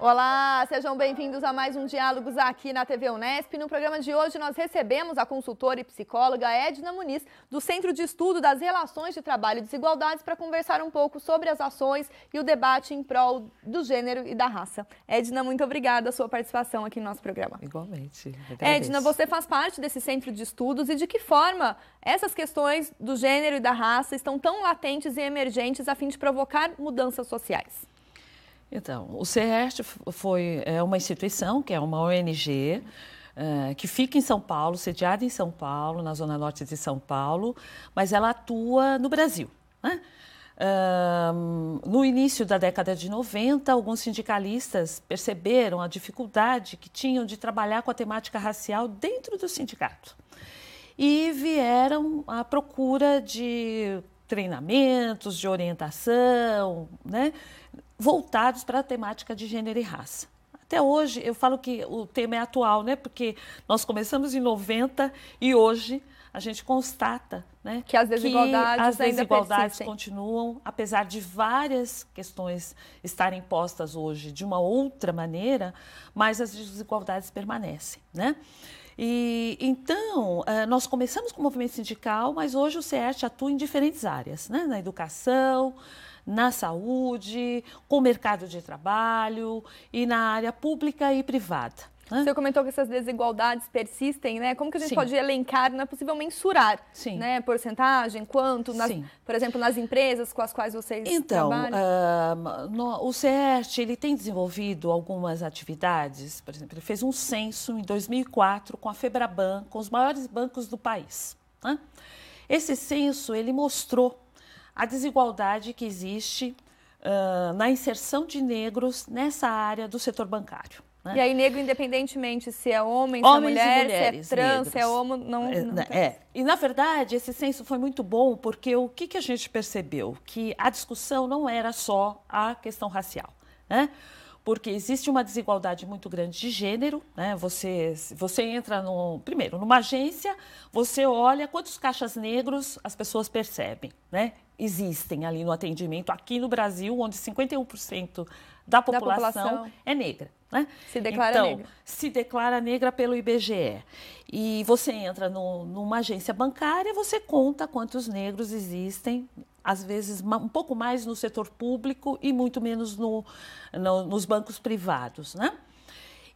Olá, sejam bem-vindos a mais um Diálogos aqui na TV Unesp. No programa de hoje nós recebemos a consultora e psicóloga Edna Muniz, do Centro de Estudo das Relações de Trabalho e Desigualdades, para conversar um pouco sobre as ações e o debate em prol do gênero e da raça. Edna, muito obrigada pela sua participação aqui no nosso programa. Igualmente. Edna, você faz parte desse Centro de Estudos e de que forma essas questões do gênero e da raça estão tão latentes e emergentes a fim de provocar mudanças sociais? Então, o CERT é uma instituição, que é uma ONG, que fica em São Paulo, sediada em São Paulo, na zona norte de São Paulo, mas ela atua no Brasil, né? No início da década de 90, alguns sindicalistas perceberam a dificuldade que tinham de trabalhar com a temática racial dentro do sindicato e vieram à procura de treinamentos, de orientação, né, voltados para a temática de gênero e raça. Até hoje, eu falo que o tema é atual, né, porque nós começamos em 90 e hoje a gente constata, né, que as desigualdades continuam, apesar de várias questões estarem postas hoje de uma outra maneira, mas as desigualdades permanecem, né? E, então, nós começamos com o movimento sindical, mas hoje o CERT atua em diferentes áreas, né? Na educação, na saúde, com o mercado de trabalho e na área pública e privada. Você comentou que essas desigualdades persistem, né? Como que a gente pode elencar, não é possível mensurar, né? Porcentagem, quanto, por exemplo, nas empresas com as quais vocês trabalham? O CERT ele tem desenvolvido algumas atividades, por exemplo, ele fez um censo em 2004 com a Febraban, com os maiores bancos do país, né? Esse censo ele mostrou a desigualdade que existe na inserção de negros nessa área do setor bancário. E aí, negro, independentemente se é homem, se é mulher, se é trans, se é homo, não E, na verdade, esse censo foi muito bom porque o que a gente percebeu? Que a discussão não era só a questão racial, né? Porque existe uma desigualdade muito grande de gênero, né? Você entra primeiro numa agência, você olha quantos caixas negros as pessoas percebem, né? Existem ali no atendimento, aqui no Brasil, onde 51% da população é negra, né? Se declara negra. Então, se declara negra pelo IBGE. E você entra numa agência bancária, você conta quantos negros existem, às vezes um pouco mais no setor público e muito menos nos bancos privados, né?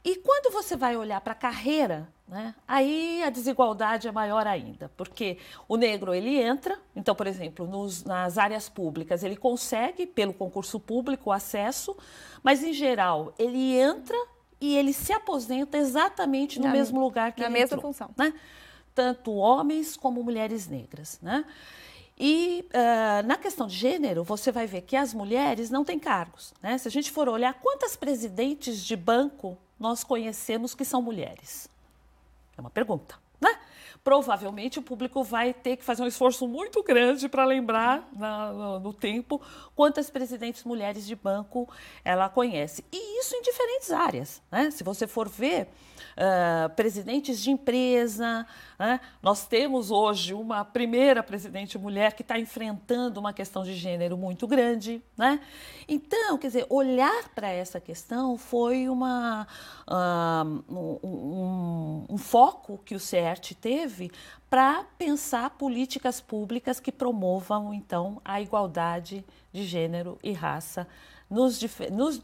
E quando você vai olhar para a carreira, né, aí a desigualdade é maior ainda, porque o negro ele entra, então, por exemplo, nas áreas públicas ele consegue, pelo concurso público, o acesso, mas, em geral, ele entra e ele se aposenta exatamente no mesmo lugar que ele entrou. Na mesma função. Né? Tanto homens como mulheres negras, né? E na questão de gênero, você vai ver que as mulheres não têm cargos, né? Se a gente for olhar quantas presidentes de banco nós conhecemos que são mulheres? É uma pergunta, né? Provavelmente o público vai ter que fazer um esforço muito grande para lembrar no tempo quantas presidentes mulheres de banco ela conhece. E isso em diferentes áreas, né? Se você for ver presidentes de empresa, né? Nós temos hoje uma primeira presidente mulher que está enfrentando uma questão de gênero muito grande, né? Então, quer dizer, olhar para essa questão foi um foco que o CERT teve para pensar políticas públicas que promovam, então, a igualdade de gênero e raça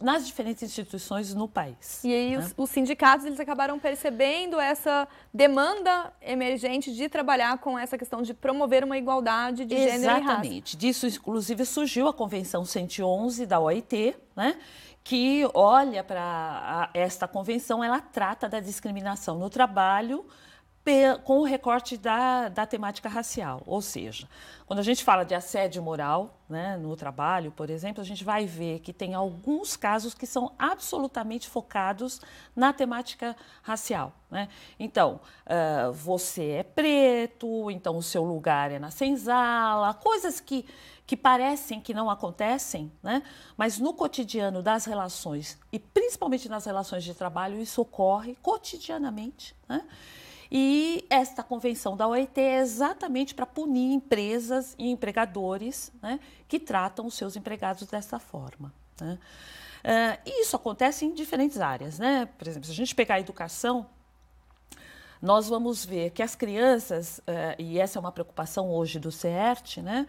nas diferentes instituições no país. E aí os sindicatos eles acabaram percebendo essa demanda emergente de trabalhar com essa questão de promover uma igualdade de gênero e raça. Exatamente. Disso, inclusive, surgiu a Convenção 111 da OIT, né? Que olha para esta convenção, ela trata da discriminação no trabalho com o recorte da temática racial. Ou seja, quando a gente fala de assédio moral, né, no trabalho, por exemplo, a gente vai ver que tem alguns casos que são absolutamente focados na temática racial, né? Então, você é preto, então o seu lugar é na senzala, coisas que parecem que não acontecem, né? Mas no cotidiano das relações, e principalmente nas relações de trabalho, isso ocorre cotidianamente, né? E esta convenção da OIT é exatamente para punir empresas e empregadores, né, que tratam os seus empregados dessa forma, né? E isso acontece em diferentes áreas, né? Por exemplo, se a gente pegar a educação, nós vamos ver que as crianças, e essa é uma preocupação hoje do CERT, né?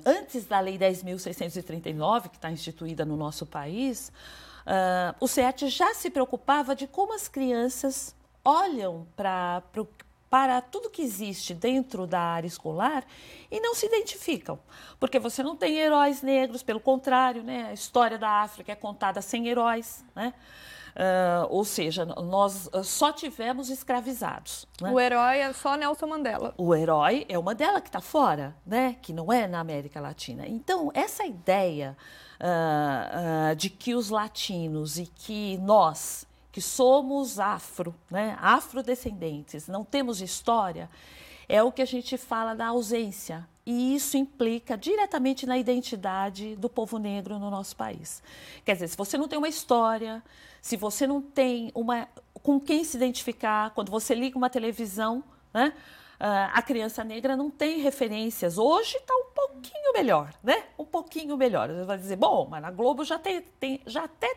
Antes da Lei 10.639, que está instituída no nosso país, o CERT já se preocupava de como as crianças olham para tudo que existe dentro da área escolar e não se identificam. Porque você não tem heróis negros, pelo contrário, né? A história da África é contada sem heróis, né? Ou seja, nós só tivemos escravizados. Né? O herói é só Nelson Mandela. O herói é o Mandela que está fora, né? Que não é na América Latina. Então, essa ideia de que os latinos e que nós, que somos né? Afrodescendentes, não temos história, é o que a gente fala da ausência. E isso implica diretamente na identidade do povo negro no nosso país. Quer dizer, se você não tem uma história, se você não tem com quem se identificar, quando você liga uma televisão, né, a criança negra não tem referências. Hoje está um pouquinho melhor, né? Um pouquinho melhor. Você vai dizer, bom, mas na Globo já até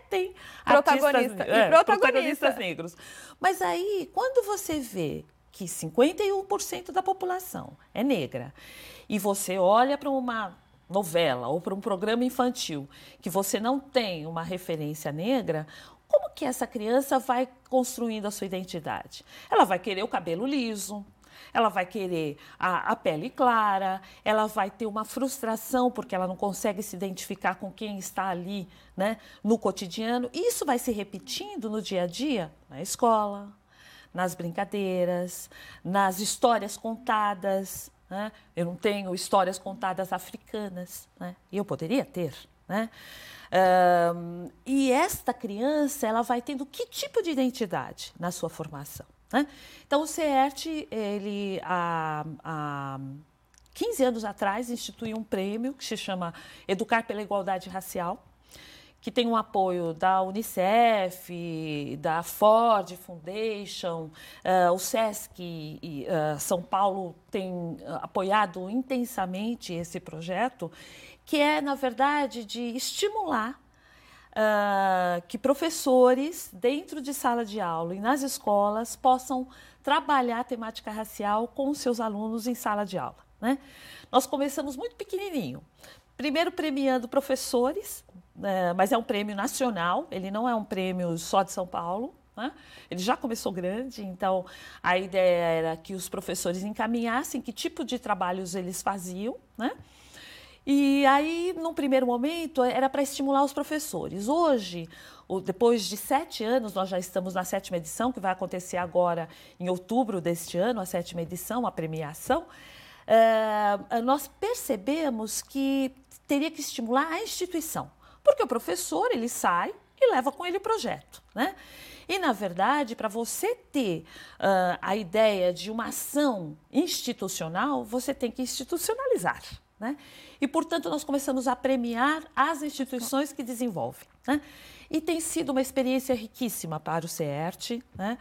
tem protagonistas negros. Mas aí, quando você vê que 51% da população é negra, e você olha para uma novela ou para um programa infantil que você não tem uma referência negra, como que essa criança vai construindo a sua identidade? Ela vai querer o cabelo liso, ela vai querer a pele clara, ela vai ter uma frustração porque ela não consegue se identificar com quem está ali, né, no cotidiano. E isso vai se repetindo no dia a dia, na escola, nas brincadeiras, nas histórias contadas. Né? Eu não tenho histórias contadas africanas, né? E eu poderia ter. Né? E esta criança ela vai tendo que tipo de identidade na sua formação? Né? Então, o CERT, ele, há 15 anos atrás, instituiu um prêmio que se chama Educar pela Igualdade Racial, que tem um apoio da Unicef, da Ford Foundation, o SESC e São Paulo tem apoiado intensamente esse projeto, que é, na verdade, de estimular que professores, dentro de sala de aula e nas escolas, possam trabalhar a temática racial com os seus alunos em sala de aula. Né? Nós começamos muito pequenininho, primeiro premiando professores, mas é um prêmio nacional, ele não é um prêmio só de São Paulo, né? Ele já começou grande, então a ideia era que os professores encaminhassem que tipo de trabalhos eles faziam, né? E aí, num primeiro momento, era para estimular os professores. Hoje, depois de 7 anos, nós já estamos na 7ª edição, que vai acontecer agora em outubro deste ano, a 7ª edição, a premiação, nós percebemos que teria que estimular a instituição. Porque o professor, ele sai e leva com ele o projeto, né? E, na verdade, para você ter a ideia de uma ação institucional, você tem que institucionalizar, né? E, portanto, nós começamos a premiar as instituições que desenvolvem, né? E tem sido uma experiência riquíssima para o CERT, né?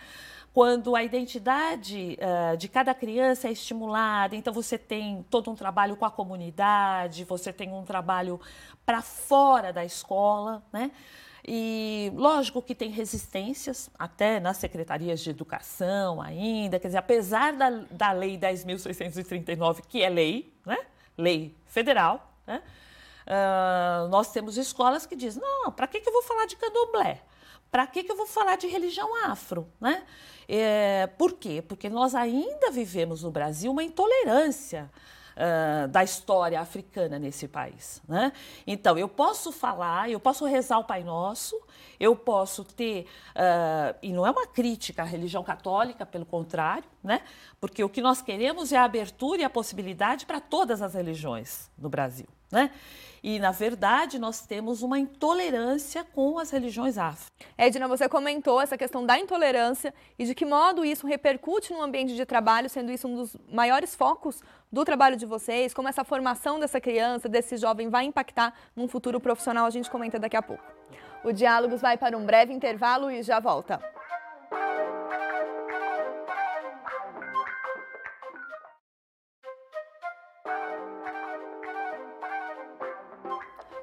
Quando a identidade de cada criança é estimulada, então você tem todo um trabalho com a comunidade, você tem um trabalho para fora da escola, né? E lógico que tem resistências, até nas secretarias de educação ainda, quer dizer, apesar da Lei 10.639, que é lei, né? Lei federal, né? Nós temos escolas que dizem, não, para que eu vou falar de candomblé? Para que eu vou falar de religião afro? Né? Por quê? Porque nós ainda vivemos no Brasil uma intolerância da história africana nesse país. Né? Então, eu posso falar, eu posso rezar o Pai Nosso, eu posso ter, e não é uma crítica à religião católica, pelo contrário, né? Porque o que nós queremos é a abertura e a possibilidade para todas as religiões no Brasil. Né? E, na verdade, nós temos uma intolerância com as religiões afro. Edna, você comentou essa questão da intolerância e de que modo isso repercute no ambiente de trabalho, sendo isso um dos maiores focos do trabalho de vocês, como essa formação dessa criança, desse jovem, vai impactar num futuro profissional, a gente comenta daqui a pouco. O Diálogos vai para um breve intervalo e já volta.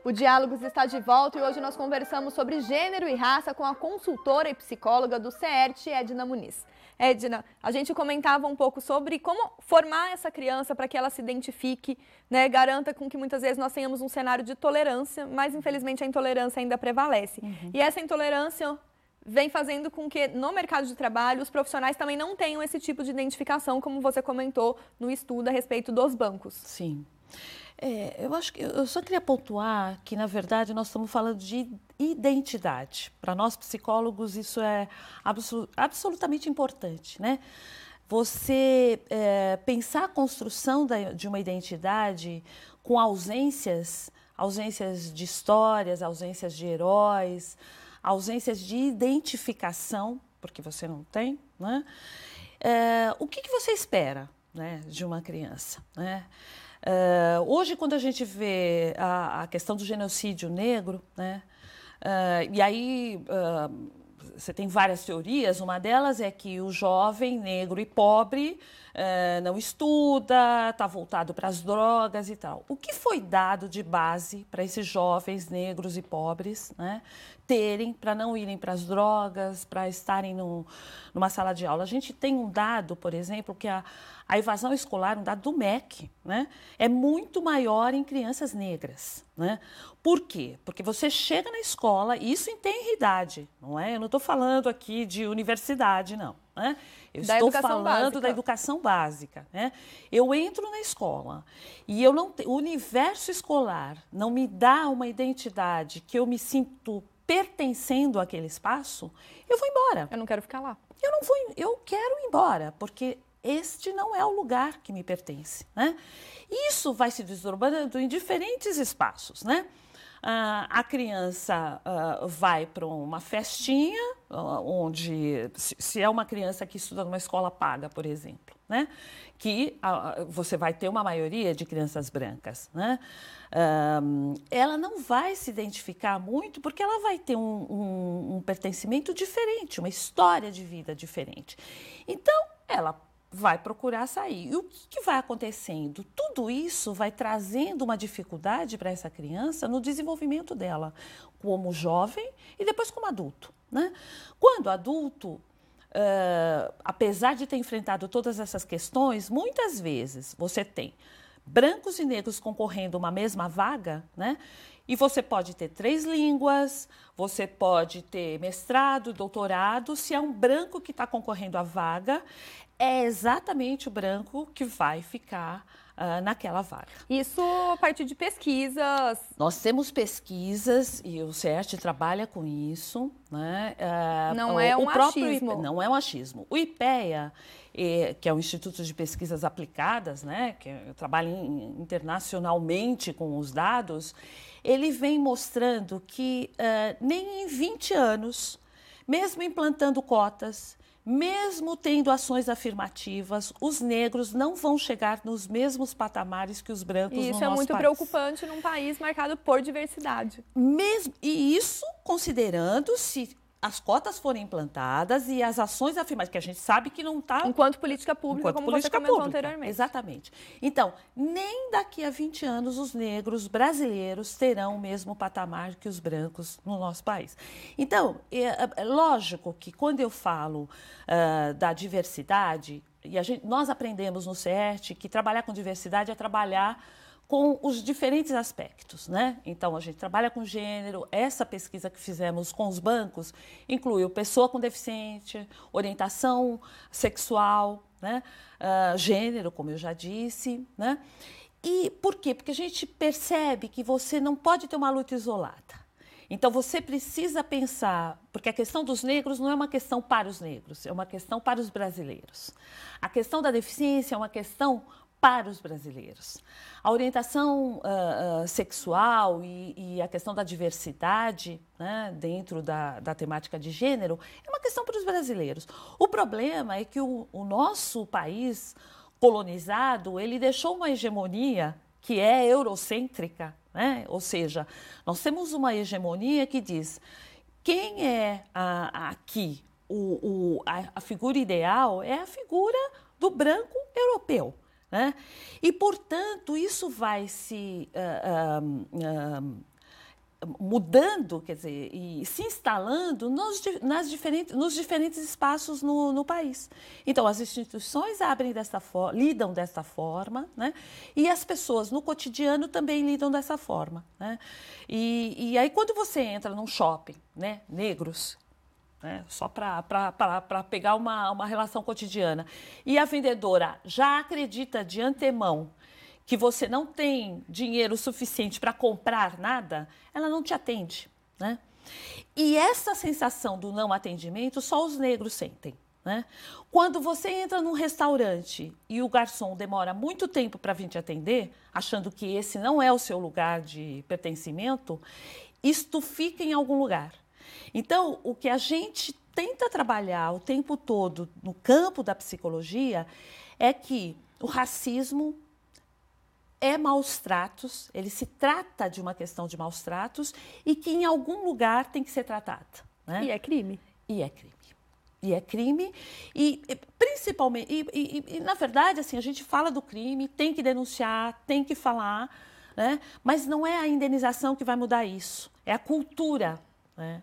O O Diálogos está de volta e hoje nós conversamos sobre gênero e raça com a consultora e psicóloga do CERT, Edna Muniz. Edna, a gente comentava um pouco sobre como formar essa criança para que ela se identifique, né, garanta com que muitas vezes nós tenhamos um cenário de tolerância, mas infelizmente a intolerância ainda prevalece. E essa intolerância vem fazendo com que no mercado de trabalho os profissionais também não tenham esse tipo de identificação, como você comentou no estudo a respeito dos bancos. Sim. Eu acho que eu só queria pontuar que, na verdade, nós estamos falando de identidade. Para nós, psicólogos, isso é absolutamente importante, né? Você pensar a construção de uma identidade com ausências de histórias, ausências de heróis, ausências de identificação, porque você não tem, né? O que você espera, né, de uma criança, né? Hoje, quando a gente vê a questão do genocídio negro, né, e aí você tem várias teorias, uma delas é que o jovem negro e pobre não estuda, está voltado para as drogas e tal. O que foi dado de base para esses jovens negros e pobres, né, terem, para não irem para as drogas, para estarem numa sala de aula? A gente tem um dado, por exemplo, que a evasão escolar, um dado do MEC, né, é muito maior em crianças negras, né? Por quê? Porque você chega na escola, e isso em tenridade, não é? Eu não estou falando aqui de universidade, não, né? Eu estou falando da educação básica, né? Eu entro na escola e o universo escolar não me dá uma identidade que eu me sinto pertencendo àquele espaço, eu vou embora. Eu não quero ficar lá. Eu quero ir embora, porque este não é o lugar que me pertence, né? Isso vai se desdobrando em diferentes espaços, né? A criança vai para uma festinha, onde, se é uma criança que estuda numa escola paga, por exemplo, né? Que você vai ter uma maioria de crianças brancas, né? Ela não vai se identificar muito porque ela vai ter um pertencimento diferente, uma história de vida diferente. Então, ela vai procurar sair. E o que vai acontecendo? Tudo isso vai trazendo uma dificuldade para essa criança no desenvolvimento dela, como jovem e depois como adulto, né? Quando adulto, apesar de ter enfrentado todas essas questões, muitas vezes você tem brancos e negros concorrendo uma mesma vaga, né? E você pode ter 3 línguas, você pode ter mestrado, doutorado. Se é um branco que está concorrendo à vaga, é exatamente o branco que vai ficar naquela vaga. Isso a partir de pesquisas. Nós temos pesquisas e o CERT trabalha com isso, né? Não é um achismo. Não é um achismo. O IPEA, que é o Instituto de Pesquisas Aplicadas, né, que trabalha internacionalmente com os dados, ele vem mostrando que nem em 20 anos, mesmo implantando cotas, mesmo tendo ações afirmativas, os negros não vão chegar nos mesmos patamares que os brancos no nosso país. Isso é muito preocupante num país marcado por diversidade. E isso considerando se as cotas forem implantadas e as ações afirmativas, que a gente sabe que não está... Enquanto política pública, como você comentou anteriormente. Exatamente. Então, nem daqui a 20 anos os negros brasileiros terão o mesmo patamar que os brancos no nosso país. Então, é lógico que quando eu falo da diversidade, e nós aprendemos no CERT que trabalhar com diversidade é trabalhar com os diferentes aspectos, né? Então, a gente trabalha com gênero. Essa pesquisa que fizemos com os bancos incluiu pessoa com deficiência, orientação sexual, né? Gênero, como eu já disse, né? E por quê? Porque a gente percebe que você não pode ter uma luta isolada. Então, você precisa pensar, porque a questão dos negros não é uma questão para os negros, é uma questão para os brasileiros. A questão da deficiência é uma questão para os brasileiros. A orientação sexual e a questão da diversidade, né, dentro da temática de gênero é uma questão para os brasileiros. O problema é que o nosso país colonizado, ele deixou uma hegemonia que é eurocêntrica, né? Ou seja, nós temos uma hegemonia que diz quem é aqui a figura ideal é a figura do branco europeu. Né? E, portanto, isso vai se mudando, quer dizer, e se instalando nos diferentes espaços no país. Então, as instituições lidam desta forma, né? E as pessoas no cotidiano também lidam dessa forma, né? E aí, quando você entra num shopping, né, negros, né, só para pegar uma relação cotidiana, e a vendedora já acredita de antemão que você não tem dinheiro suficiente para comprar nada, ela não te atende, né? E essa sensação do não atendimento só os negros sentem, né? Quando você entra num restaurante e o garçom demora muito tempo para vir te atender, achando que esse não é o seu lugar de pertencimento, isto fica em algum lugar. Então, o que a gente tenta trabalhar o tempo todo no campo da psicologia é que o racismo é maus tratos, ele se trata de uma questão de maus tratos e que em algum lugar tem que ser tratada, né? E é crime. E é crime. E é crime, e principalmente, na verdade, assim, a gente fala do crime, tem que denunciar, tem que falar, né? Mas não é a indenização que vai mudar isso, é a cultura.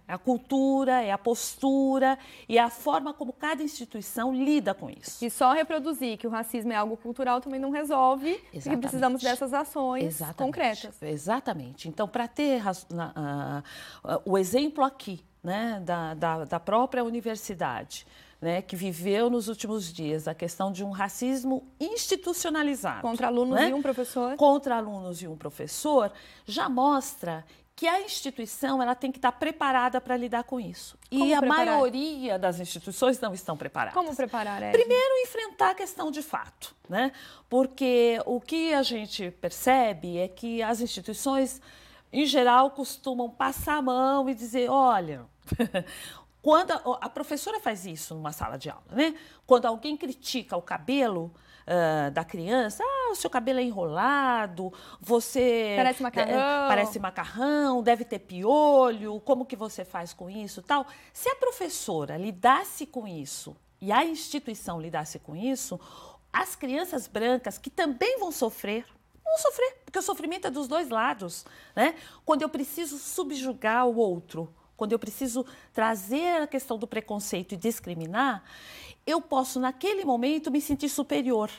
É a cultura, é a postura e a forma como cada instituição lida com isso. E só reproduzir que o racismo é algo cultural também não resolve, Exatamente. porque precisamos dessas ações concretas. Exatamente. Então, para ter o exemplo aqui, né, da própria universidade, né, que viveu nos últimos dias a questão de um racismo institucionalizado. Contra alunos, né? E um professor. Contra alunos e um professor, já mostra que a instituição ela tem que estar preparada para lidar com isso. E a maioria das instituições não estão preparadas. Como preparar, Edna? Primeiro, enfrentar a questão de fato, né? Porque o que a gente percebe é que as instituições, em geral, costumam passar a mão e dizer, olha... Quando a professora faz isso numa sala de aula, né? Quando alguém critica o cabelo da criança, o seu cabelo é enrolado, você... Parece macarrão. Parece macarrão, deve ter piolho, como que você faz com isso, tal. Se a professora lidasse com isso e a instituição lidasse com isso, as crianças brancas, que também vão sofrer, porque o sofrimento é dos dois lados, né? Quando eu preciso subjugar o outro, quando eu preciso trazer a questão do preconceito e discriminar, eu posso, naquele momento, me sentir superior.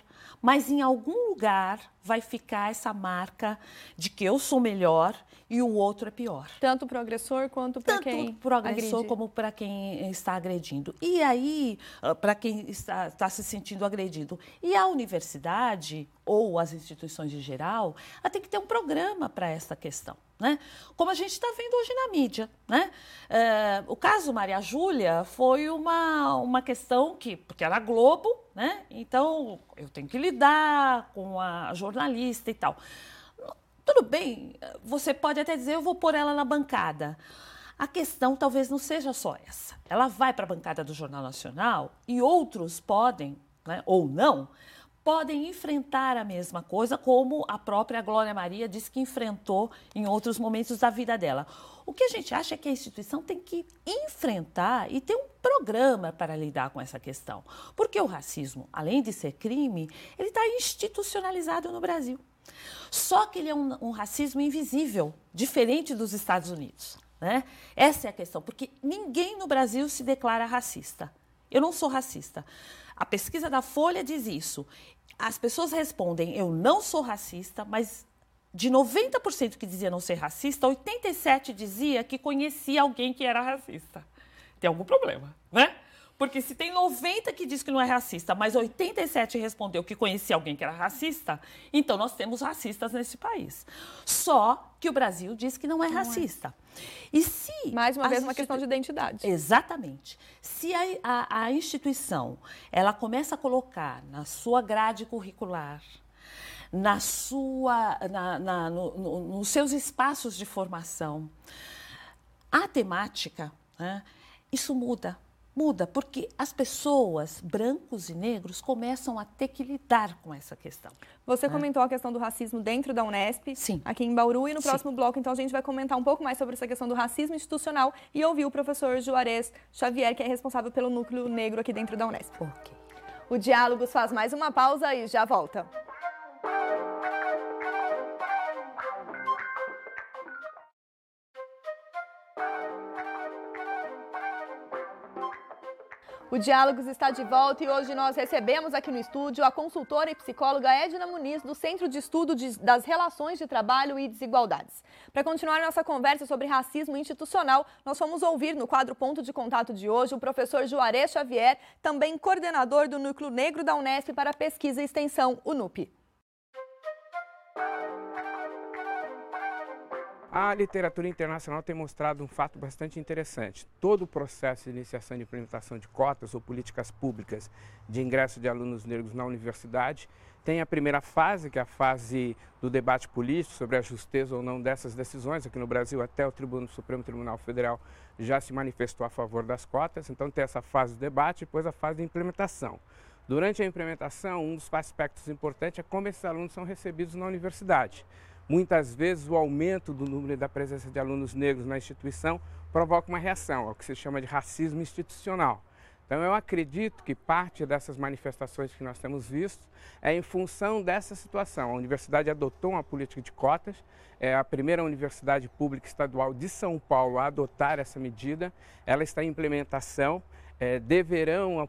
Mas, em algum lugar, vai ficar essa marca de que eu sou melhor e o outro é pior. Tanto para o agressor quanto para quem Tanto para o agressor como para quem está agredindo. E aí, para quem está se sentindo agredido. E a universidade, ou as instituições em geral, ela tem que ter um programa para essa questão, né? Como a gente está vendo hoje na mídia, né? O caso Maria Júlia foi uma questão porque era Globo, né? Então, eu tenho que lidar com a jornalista e tal. Tudo bem, você pode até dizer, eu vou pôr ela na bancada. A questão talvez não seja só essa. Ela vai para a bancada do Jornal Nacional e outros podem, né, ou não, podem enfrentar a mesma coisa, como a própria Glória Maria disse que enfrentou em outros momentos da vida dela. O que a gente acha é que a instituição tem que enfrentar e ter um programa para lidar com essa questão. Porque o racismo, além de ser crime, ele está institucionalizado no Brasil. Só que ele é um racismo invisível, diferente dos Estados Unidos, né? Essa é a questão, porque ninguém no Brasil se declara racista. Eu não sou racista. A pesquisa da Folha diz isso. As pessoas respondem, eu não sou racista, mas de 90% que dizia não ser racista, 87% dizia que conhecia alguém que era racista. Tem algum problema, né? Porque se tem 90 que diz que não é racista, mas 87 respondeu que conhecia alguém que era racista, então nós temos racistas nesse país. Só que o Brasil diz que não é racista. E se... Mais uma vez, uma questão de identidade. Exatamente. Se a instituição, ela começa a colocar na sua grade curricular, nos seus espaços de formação, a temática, né, isso muda. Muda, porque as pessoas, brancos e negros, começam a ter que lidar com essa questão. Você comentou a questão do racismo dentro da Unesp, sim, aqui em Bauru, e no próximo bloco, então, a gente vai comentar um pouco mais sobre essa questão do racismo institucional e ouvir o professor Juarez Xavier, que é responsável pelo núcleo negro aqui dentro da Unesp. Ok. O Diálogos faz mais uma pausa e já volta. O Diálogos está de volta e hoje nós recebemos aqui no estúdio a consultora e psicóloga Edna Muniz, do Centro de Estudo das Relações de Trabalho e Desigualdades. Para continuar nossa conversa sobre racismo institucional, nós vamos ouvir no quadro Ponto de Contato de hoje o professor Juarez Xavier, também coordenador do Núcleo Negro da Unesp para Pesquisa e Extensão, o NUP. A literatura internacional tem mostrado um fato bastante interessante. Todo o processo de iniciação e implementação de cotas ou políticas públicas de ingresso de alunos negros na universidade tem a primeira fase, que é a fase do debate político sobre a justeza ou não dessas decisões. Aqui no Brasil, até o Supremo Tribunal Federal já se manifestou a favor das cotas. Então tem essa fase do debate e depois a fase de implementação. Durante a implementação, um dos aspectos importantes é como esses alunos são recebidos na universidade. Muitas vezes o aumento do número da presença de alunos negros na instituição provoca uma reação, é o que se chama de racismo institucional. Então eu acredito que parte dessas manifestações que nós temos visto é em função dessa situação. A universidade adotou uma política de cotas, é a primeira universidade pública estadual de São Paulo a adotar essa medida, ela está em implementação. Deverão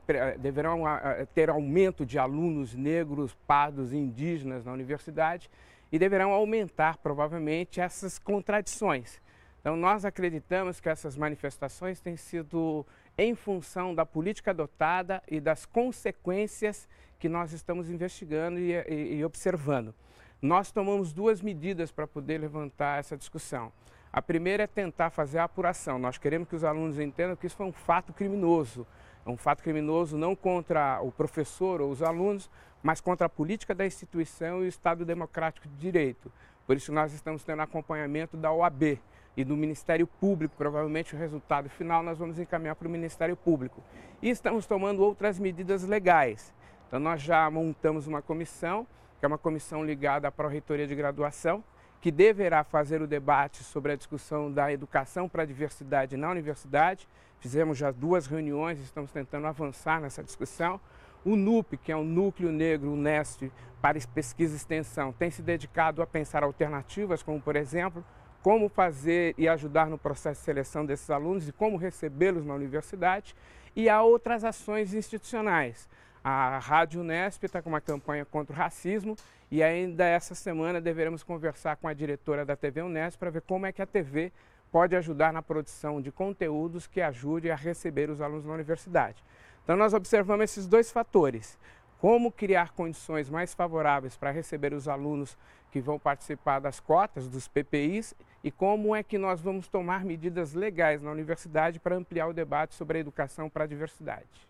ter aumento de alunos negros, pardos e indígenas na universidade, e deverão aumentar, provavelmente, essas contradições. Então, nós acreditamos que essas manifestações têm sido em função da política adotada e das consequências que nós estamos investigando e observando. Nós tomamos duas medidas para poder levantar essa discussão. A primeira é tentar fazer a apuração. Nós queremos que os alunos entendam que isso foi um fato criminoso. É um fato criminoso não contra o professor ou os alunos, mas contra a política da instituição e o Estado Democrático de Direito. Por isso nós estamos tendo acompanhamento da OAB e do Ministério Público. Provavelmente o resultado final nós vamos encaminhar para o Ministério Público. E estamos tomando outras medidas legais. Então nós já montamos uma comissão, que é uma comissão ligada à Pró-Reitoria de Graduação, que deverá fazer o debate sobre a discussão da educação para a diversidade na universidade. Fizemos já 2 reuniões, estamos tentando avançar nessa discussão. O NUP, que é o Núcleo Negro Unesp para Pesquisa e Extensão, tem se dedicado a pensar alternativas, como, por exemplo, como fazer e ajudar no processo de seleção desses alunos e como recebê-los na universidade. E há outras ações institucionais. A Rádio Unesp está com uma campanha contra o racismo e ainda essa semana deveremos conversar com a diretora da TV Unesp para ver como é que a TV pode ajudar na produção de conteúdos que ajude a receber os alunos na universidade. Então nós observamos esses 2 fatores, como criar condições mais favoráveis para receber os alunos que vão participar das cotas, dos PPIs, e como é que nós vamos tomar medidas legais na universidade para ampliar o debate sobre a educação para a diversidade.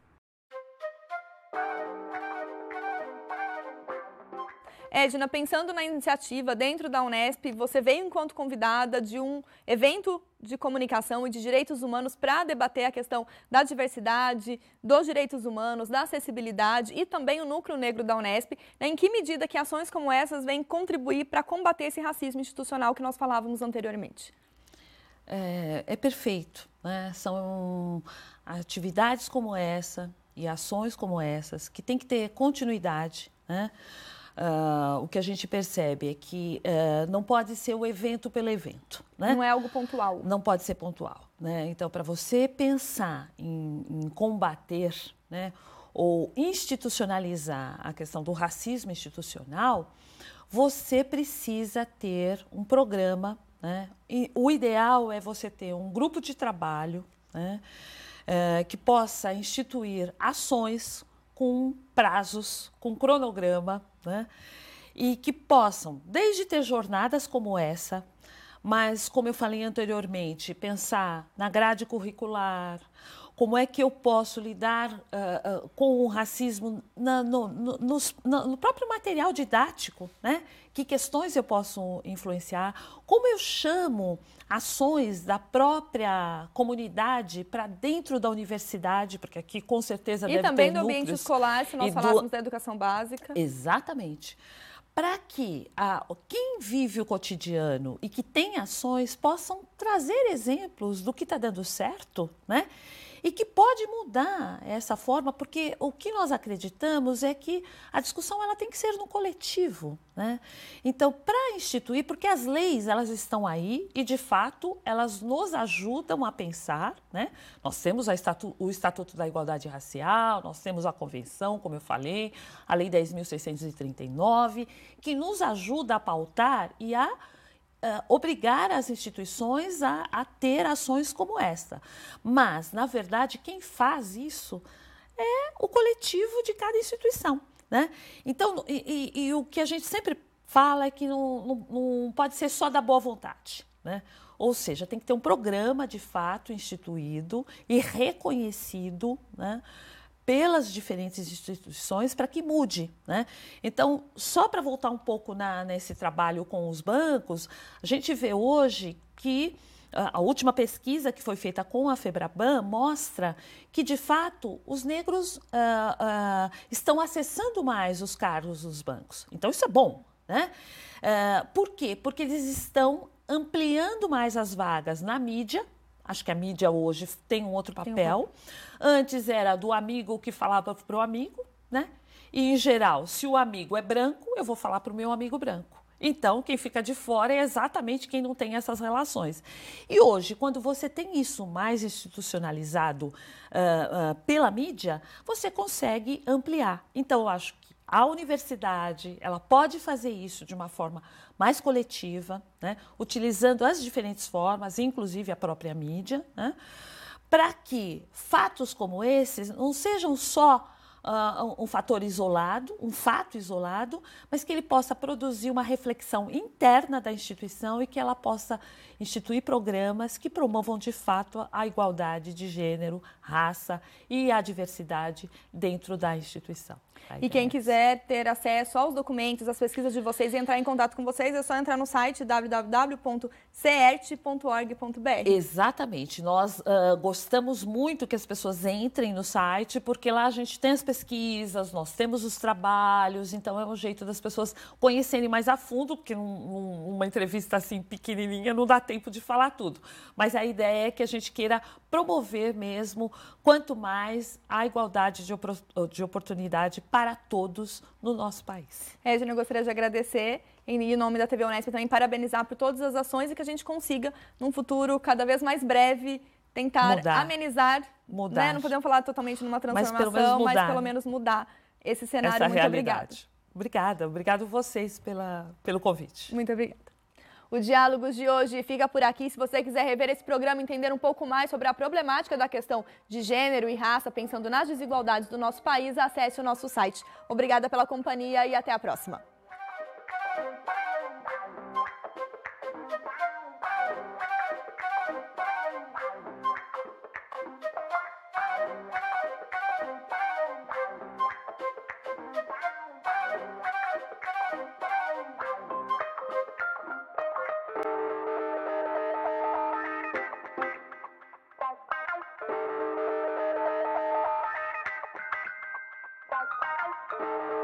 Edna, pensando na iniciativa dentro da Unesp, você veio enquanto convidada de um evento de comunicação e de direitos humanos para debater a questão da diversidade, dos direitos humanos, da acessibilidade e também o Núcleo Negro da Unesp. Em que medida que ações como essas vêm contribuir para combater esse racismo institucional que nós falávamos anteriormente? É perfeito, né? São atividades como essa e ações como essas que tem que ter continuidade, né? O que a gente percebe é que não pode ser o evento pelo evento, né? Não é algo pontual. Não pode ser pontual, né? Então, para você pensar em combater, né, ou institucionalizar a questão do racismo institucional, você precisa ter um programa, né? E o ideal é você ter um grupo de trabalho, né, que possa instituir ações com prazos, com cronograma, né? E que possam, desde ter jornadas como essa, mas, como eu falei anteriormente, pensar na grade curricular, como é que eu posso lidar com o racismo no próprio material didático, né? Que questões eu posso influenciar, como eu chamo ações da própria comunidade para dentro da universidade, porque aqui com certeza deve ter núcleos. E também do ambiente escolar, se nós falássemos da educação básica. Exatamente. Para que quem vive o cotidiano e que tem ações possam trazer exemplos do que está dando certo, né? e que pode mudar essa forma, porque o que nós acreditamos é que a discussão ela tem que ser no coletivo, né? Então, para instituir, porque as leis elas estão aí e, de fato, elas nos ajudam a pensar, né? Nós temos o Estatuto da Igualdade Racial, nós temos a Convenção, como eu falei, a Lei 10.639, que nos ajuda a pautar e a obrigar as instituições a ter ações como esta. Mas, na verdade, quem faz isso é o coletivo de cada instituição, né? Então, e o que a gente sempre fala é que não pode ser só da boa vontade, né? Ou seja, tem que ter um programa, de fato, instituído e reconhecido, né, pelas diferentes instituições para que mude, né? Então, só para voltar um pouco nesse trabalho com os bancos, a gente vê hoje que a última pesquisa que foi feita com a Febraban mostra que, de fato, os negros estão acessando mais os cargos dos bancos. Então, isso é bom, né? Por quê? Porque eles estão ampliando mais as vagas na mídia. Acho que a mídia hoje tem um outro papel. Antes era do amigo que falava para o amigo, né? E, em geral, se o amigo é branco, eu vou falar para o meu amigo branco. Então, quem fica de fora é exatamente quem não tem essas relações. E hoje, quando você tem isso mais institucionalizado pela mídia, você consegue ampliar. Então, eu acho que a universidade ela pode fazer isso de uma forma mais coletiva, né, utilizando as diferentes formas, inclusive a própria mídia, né, para que fatos como esses não sejam só um fator isolado, um fato isolado, mas que ele possa produzir uma reflexão interna da instituição e que ela possa instituir programas que promovam de fato a igualdade de gênero, raça e a diversidade dentro da instituição. E quem quiser ter acesso aos documentos, às pesquisas de vocês e entrar em contato com vocês, é só entrar no site www.cert.org.br. Exatamente. Nós gostamos muito que as pessoas entrem no site, porque lá a gente tem as pesquisas, nós temos os trabalhos, então é um jeito das pessoas conhecerem mais a fundo, porque uma entrevista assim pequenininha não dá tempo de falar tudo. Mas a ideia é que a gente queira promover mesmo, quanto mais, a igualdade de oportunidade para todos no nosso país. Regina, eu gostaria de agradecer, em nome da TV Unesp, também parabenizar por todas as ações e que a gente consiga, num futuro cada vez mais breve, tentar amenizar, mudar. Né? Não podemos falar totalmente numa transformação, mas pelo menos mudar esse cenário. Essa muito realidade. Obrigada. Obrigada a vocês pelo convite. Muito obrigada. O Diálogos de hoje fica por aqui. Se você quiser rever esse programa e entender um pouco mais sobre a problemática da questão de gênero e raça, pensando nas desigualdades do nosso país, acesse o nosso site. Obrigada pela companhia e até a próxima. Bye.